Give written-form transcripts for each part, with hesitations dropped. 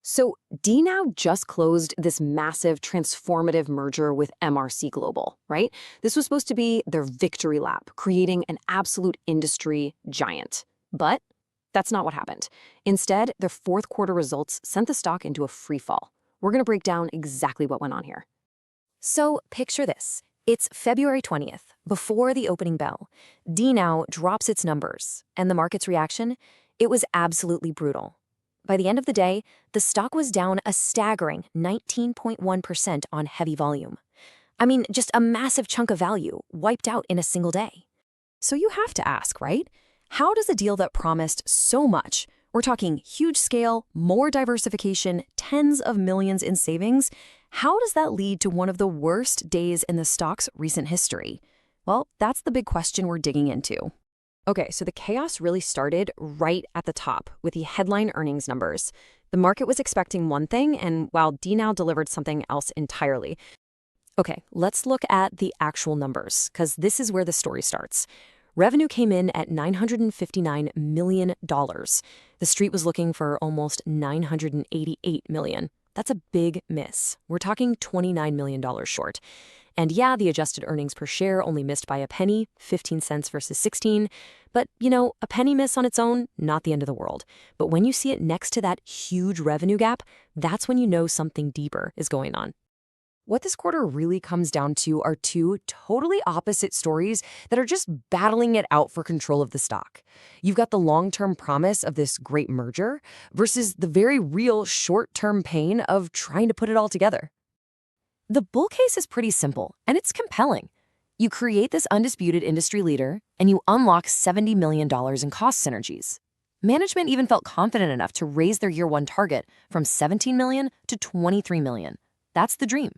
So DNOW just closed this massive transformative merger with MRC Global, right? This was supposed to be their victory lap, creating an absolute industry giant. But that's not what happened. Instead, their fourth quarter results sent the stock into a free fall. We're going to break down exactly what went on here. So picture this. It's February 20th, before the opening bell. DNOW drops its numbers, and the market's reaction? It was absolutely brutal. By the end of the day, the stock was down a staggering 19.1% on heavy volume. I mean, just a massive chunk of value wiped out in a single day. So you have to ask, right? How does a deal that promised so much, we're talking huge scale, more diversification, tens of millions in savings, how does that lead to one of the worst days in the stock's recent history? Well, that's the big question we're digging into. Okay, so the chaos really started right at the top with the headline earnings numbers. The market was expecting one thing, and while DNOW delivered something else entirely. Okay, let's look at the actual numbers, because this is where the story starts. Revenue came in at $959 million. The street was looking for almost $988 million. That's a big miss. We're talking $29 million short. And yeah, the adjusted earnings per share only missed by a penny, 15 cents versus 16. But, a penny miss on its own, not the end of the world. But when you see it next to that huge revenue gap, that's when you know something deeper is going on. What this quarter really comes down to are two totally opposite stories that are just battling it out for control of the stock. You've got the long-term promise of this great merger versus the very real short-term pain of trying to put it all together. The bull case is pretty simple, and it's compelling. You create this undisputed industry leader, and you unlock $70 million in cost synergies. Management even felt confident enough to raise their year-one target from $17 million to $23 million. That's the dream.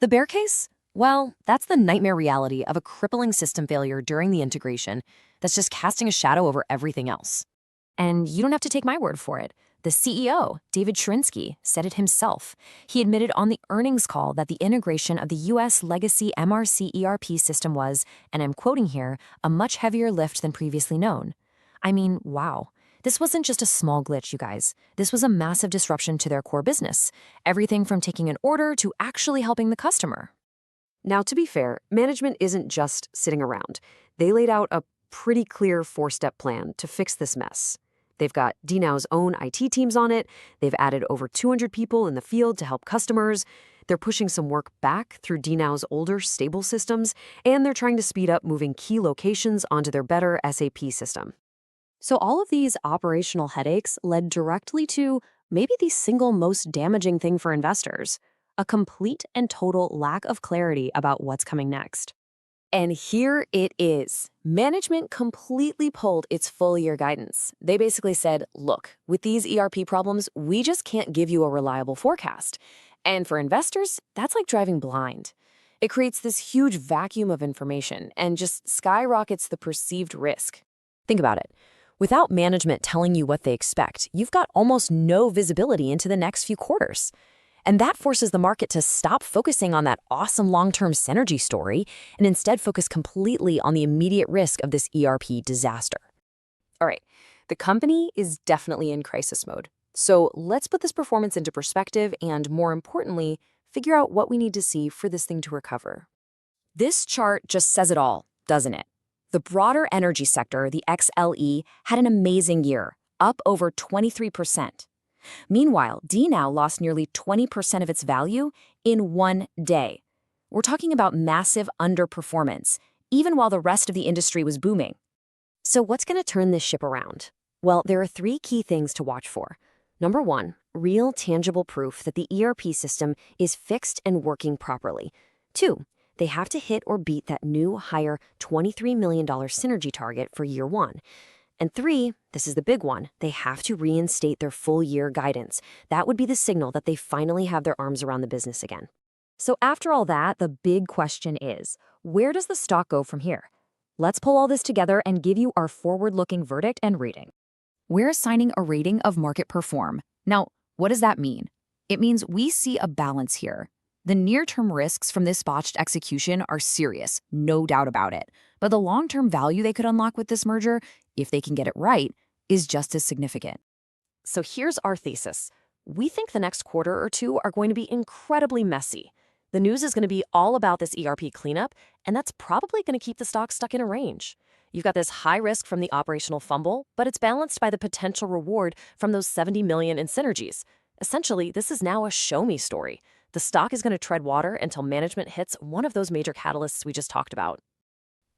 The bear case? Well, that's the nightmare reality of a crippling system failure during the integration that's just casting a shadow over everything else. And you don't have to take my word for it. The CEO, David Trinsky, said it himself. He admitted on the earnings call that the integration of the U.S. legacy MRC ERP system was, and I'm quoting here, a much heavier lift than previously known. I mean, wow. This wasn't just a small glitch, you guys. This was a massive disruption to their core business. Everything from taking an order to actually helping the customer. Now, to be fair, management isn't just sitting around. They laid out a pretty clear four-step plan to fix this mess. They've got DNOW's own IT teams on it. They've added over 200 people in the field to help customers. They're pushing some work back through DNOW's older, stable systems, and they're trying to speed up moving key locations onto their better SAP system. So all of these operational headaches led directly to maybe the single most damaging thing for investors, a complete and total lack of clarity about what's coming next. And here it is. Management completely pulled its full-year guidance. They basically said, look, with these ERP problems, we just can't give you a reliable forecast. And for investors, that's like driving blind. It creates this huge vacuum of information and just skyrockets the perceived risk. Think about it. Without management telling you what they expect, you've got almost no visibility into the next few quarters. And that forces the market to stop focusing on that awesome long-term synergy story and instead focus completely on the immediate risk of this ERP disaster. All right, the company is definitely in crisis mode. So let's put this performance into perspective and, more importantly, figure out what we need to see for this thing to recover. This chart just says it all, doesn't it? The broader energy sector, the XLE, had an amazing year, up over 23%. Meanwhile, DNOW lost nearly 20% of its value in one day. We're talking about massive underperformance, even while the rest of the industry was booming. So what's going to turn this ship around? Well, there are three key things to watch for. Number one, real tangible proof that the ERP system is fixed and working properly. Two, they have to hit or beat that new, higher $23 million synergy target for year one. And three, this is the big one, they have to reinstate their full-year guidance. That would be the signal that they finally have their arms around the business again. So after all that, the big question is, where does the stock go from here? Let's pull all this together and give you our forward-looking verdict and rating. We're assigning a rating of market perform. Now, what does that mean? It means we see a balance here. The near-term risks from this botched execution are serious, no doubt about it. But the long-term value they could unlock with this merger, if they can get it right, is just as significant. So here's our thesis. We think the next quarter or two are going to be incredibly messy. The news is going to be all about this ERP cleanup, and that's probably going to keep the stock stuck in a range. You've got this high risk from the operational fumble, but it's balanced by the potential reward from those 70 million in synergies. Essentially, this is now a show-me story. The stock is going to tread water until management hits one of those major catalysts we just talked about.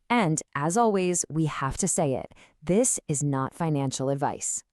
And as always, we have to say it, this is not financial advice.